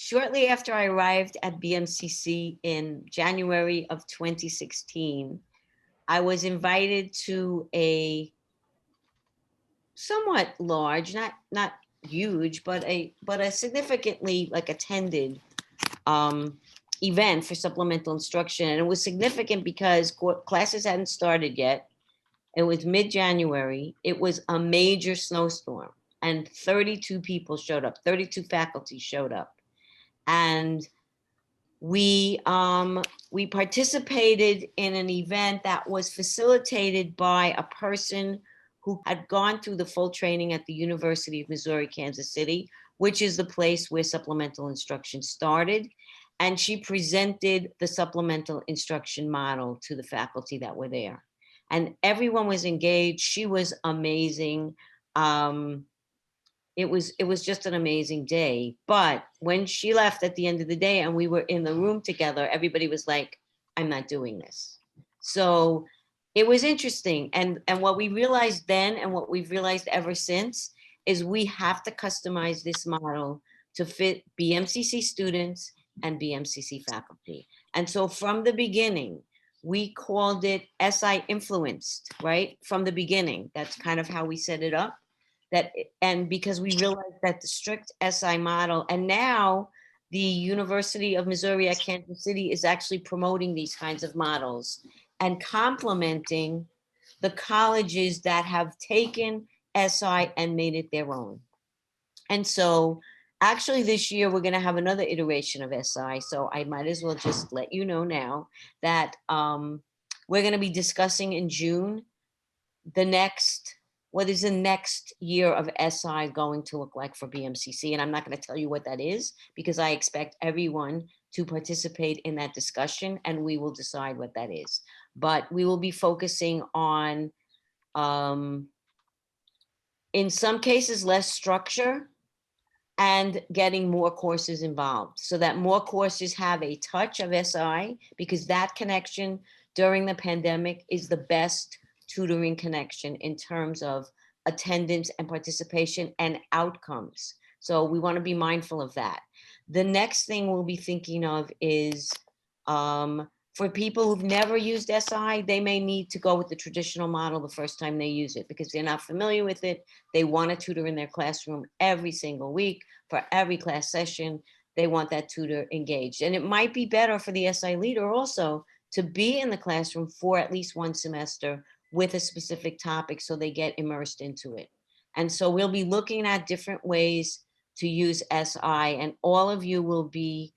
Shortly after I arrived at BMCC in January of 2016, I was invited to a somewhat large, not huge, but a significantly like attended um, event for supplemental instruction. And it was significant because classes hadn't started yet. It was mid-January. It was a major snowstorm and 32 people showed up, 32 faculty showed up. And we participated in an event that was facilitated by a person who had gone through the full training at the University of Missouri, Kansas City, which is the place where supplemental instruction started. And she presented the supplemental instruction model to the faculty that were there. And everyone was engaged. She was amazing. It was just an amazing day. But when she left at the end of the day and we were in the room together, everybody was like, I'm not doing this. So it was interesting. And what we realized then and what we've realized ever since is we have to customize this model to fit BMCC students and BMCC faculty. And so from the beginning, we called it SI influenced, right? From the beginning, that's kind of how we set it up. And because we realized that the strict SI model, and now the University of Missouri at Kansas City is actually promoting these kinds of models and complementing the colleges that have taken SI and made it their own. And so actually this year, we're gonna have another iteration of SI. So I might as well just let you know now that we're gonna be discussing in June what is the next year of SI going to look like for BMCC? And I'm not going to tell you what that is because I expect everyone to participate in that discussion and we will decide what that is. But we will be focusing on, in some cases, less structure and getting more courses involved so that more courses have a touch of SI, because that connection during the pandemic is the best tutoring connection in terms of attendance and participation and outcomes. So we want to be mindful of that. The next thing we'll be thinking of is for people who've never used SI, they may need to go with the traditional model the first time they use it because they're not familiar with it. They want a tutor in their classroom every single week for every class session. They want that tutor engaged. And it might be better for the SI leader also to be in the classroom for at least one semester with a specific topic so they get immersed into it. And so we'll be looking at different ways to use SI, and all of you will be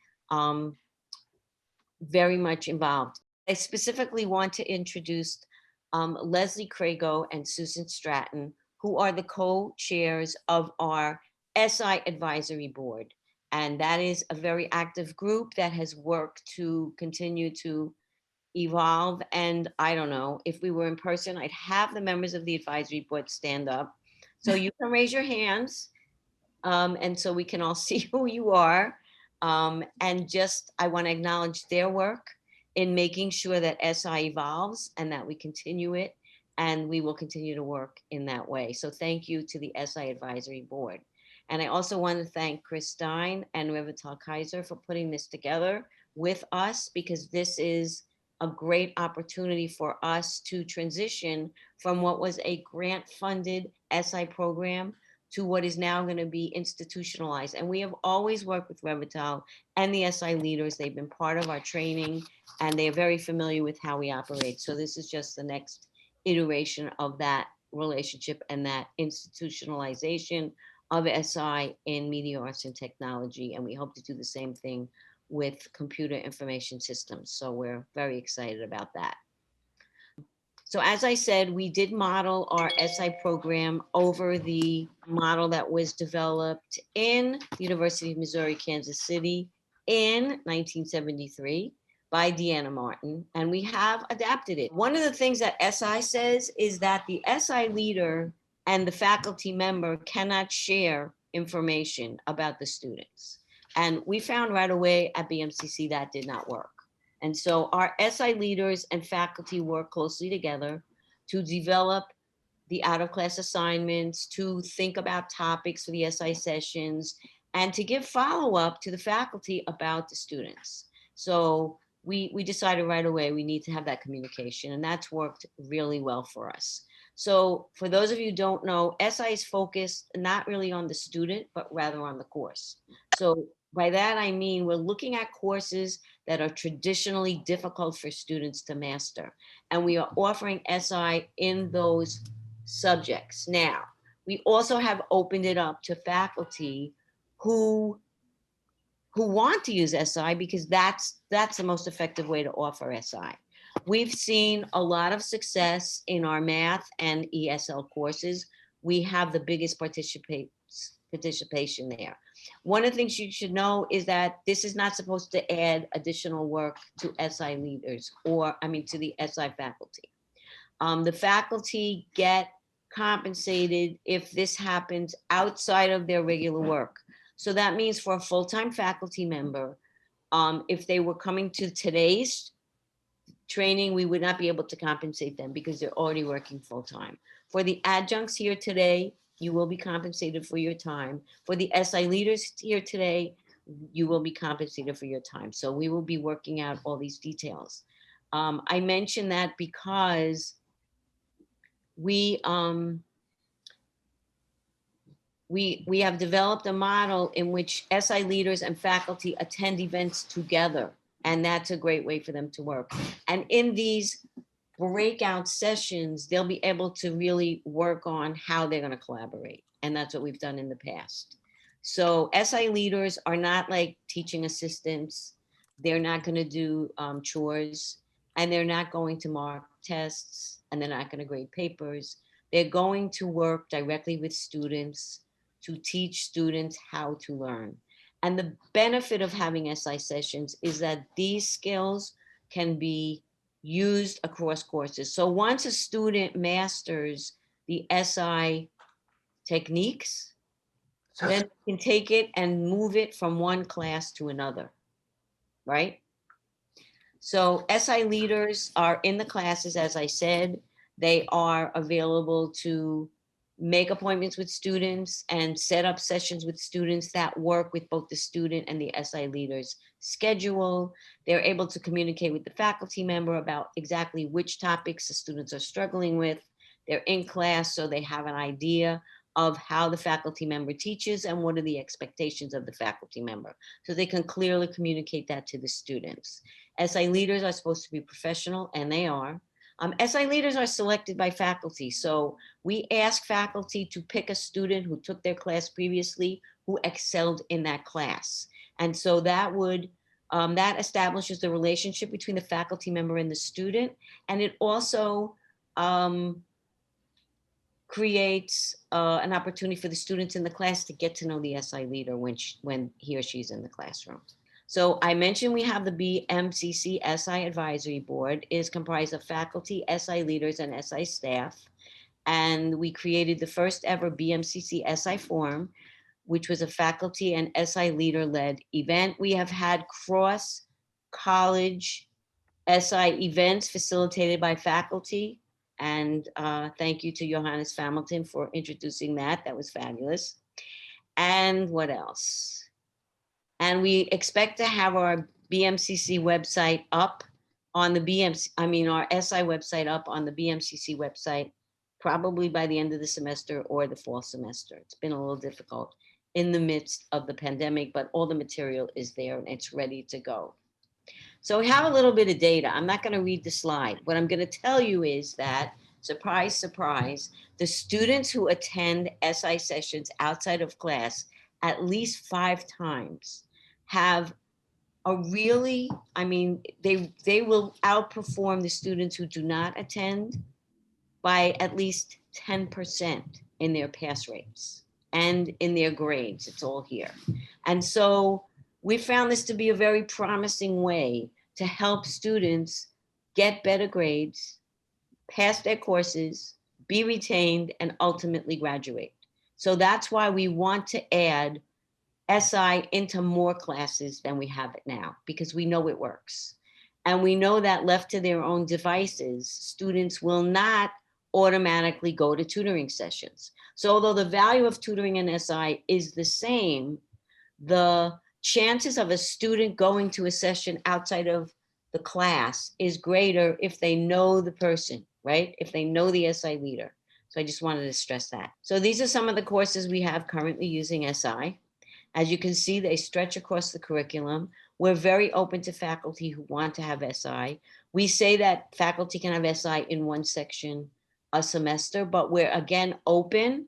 very much involved. I specifically want to introduce Leslie Crago and Susan Stratton, who are the co-chairs of our SI Advisory Board. And that is a very active group that has worked to continue to evolve. And I don't know, if we were in person, I'd have the members of the advisory board stand up. So you can raise your hands and so we can all see who you are. And just, I want to acknowledge their work in making sure that SI evolves and that we continue it. And we will continue to work in that way. So thank you to the SI Advisory Board. And I also want to thank Chris Stein and Revital Kaiser for putting this together with us, because this is a great opportunity for us to transition from what was a grant-funded SI program to what is now going to be institutionalized. And we have always worked with Revital and the SI leaders. They've been part of our training and they're very familiar with how we operate. So this is just the next iteration of that relationship and that institutionalization of SI in media arts and technology. And we hope to do the same thing with computer information systems. So we're very excited about that. So as I said, we did model our SI program over the model that was developed in the University of Missouri, Kansas City in 1973 by Deanna Martin, and we have adapted it. One of the things that SI says is that the SI leader and the faculty member cannot share information about the students. And we found right away at BMCC that did not work. And so our SI leaders and faculty work closely together to develop the out of class assignments, to think about topics for the SI sessions, and to give follow-up to the faculty about the students. So we decided right away we need to have that communication, and that's worked really well for us. So for those of you who don't know, SI is focused not really on the student, but rather on the course. So by that I mean we're looking at courses that are traditionally difficult for students to master, and we are offering SI in those subjects. Now, we also have opened it up to faculty who want to use SI, because that's the most effective way to offer SI. We've seen a lot of success in our math and ESL courses. We have the biggest participation there. One of the things you should know is that this is not supposed to add additional work to SI leaders, or I mean to the SI faculty. The faculty get compensated if this happens outside of their regular work. So that means for a full-time faculty member, if they were coming to today's training, we would not be able to compensate them because they're already working full-time. For the adjuncts here today, you will be compensated for your time. For the SI leaders here today, you will be compensated for your time. So we will be working out all these details. I mention that because we have developed a model in which SI leaders and faculty attend events together, and that's a great way for them to work. And in these breakout sessions, they'll be able to really work on how they're going to collaborate, and that's what we've done in the past. So SI leaders are not like teaching assistants. They're not going to do chores, and they're not going to mark tests, and they're not going to grade papers. They're going to work directly with students to teach students how to learn. And the benefit of having SI sessions is that these skills can be used across courses. So once a student masters the SI techniques, then you can take it and move it from one class to another, right? So SI leaders are in the classes, as I said. They are available to make appointments with students and set up sessions with students that work with both the student and the SI leader's schedule. They're able to communicate with the faculty member about exactly which topics the students are struggling with. They're in class, so they have an idea of how the faculty member teaches and what are the expectations of the faculty member. So they can clearly communicate that to the students. SI leaders are supposed to be professional, and they are. SI leaders are selected by faculty. So we ask faculty to pick a student who took their class previously, who excelled in that class. And so that would, that establishes the relationship between the faculty member and the student. And it also creates an opportunity for the students in the class to get to know the SI leader when he or she's in the classroom. So I mentioned we have the BMCC SI Advisory Board. It is comprised of faculty, SI leaders, and SI staff. And we created the first ever BMCC SI Forum, which was a faculty and SI leader-led event. We have had cross-college SI events facilitated by faculty. And thank you to Johannes Hamilton for introducing that. That was fabulous. And what else? And we expect to have our BMCC website up on the our SI website up on the BMCC website, probably by the end of the semester or the fall semester. It's been a little difficult in the midst of the pandemic, but all the material is there and it's ready to go. So we have a little bit of data. I'm not going to read the slide. What I'm going to tell you is that, surprise, surprise, the students who attend SI sessions outside of class at least 5 times have a really, they will outperform the students who do not attend by at least 10% in their pass rates and in their grades. It's all here. And so we found this to be a very promising way to help students get better grades, pass their courses, be retained, and ultimately graduate. So that's why we want to add SI into more classes than we have it now, because we know it works. And we know that left to their own devices, students will not automatically go to tutoring sessions. So although the value of tutoring in SI is the same, the chances of a student going to a session outside of the class is greater if they know the person, right? If they know the SI leader. So I just wanted to stress that. So these are some of the courses we have currently using SI. As you can see, they stretch across the curriculum. We're very open to faculty who want to have SI. We say that faculty can have SI in one section a semester, but we're again open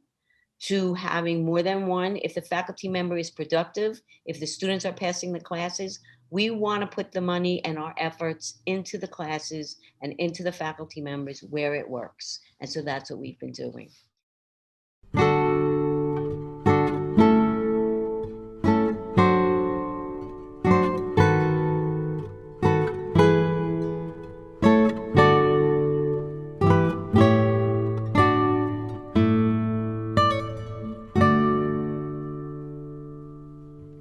to having more than one. If the faculty member is productive, if the students are passing the classes, we want to put the money and our efforts into the classes and into the faculty members where it works. And so that's what we've been doing.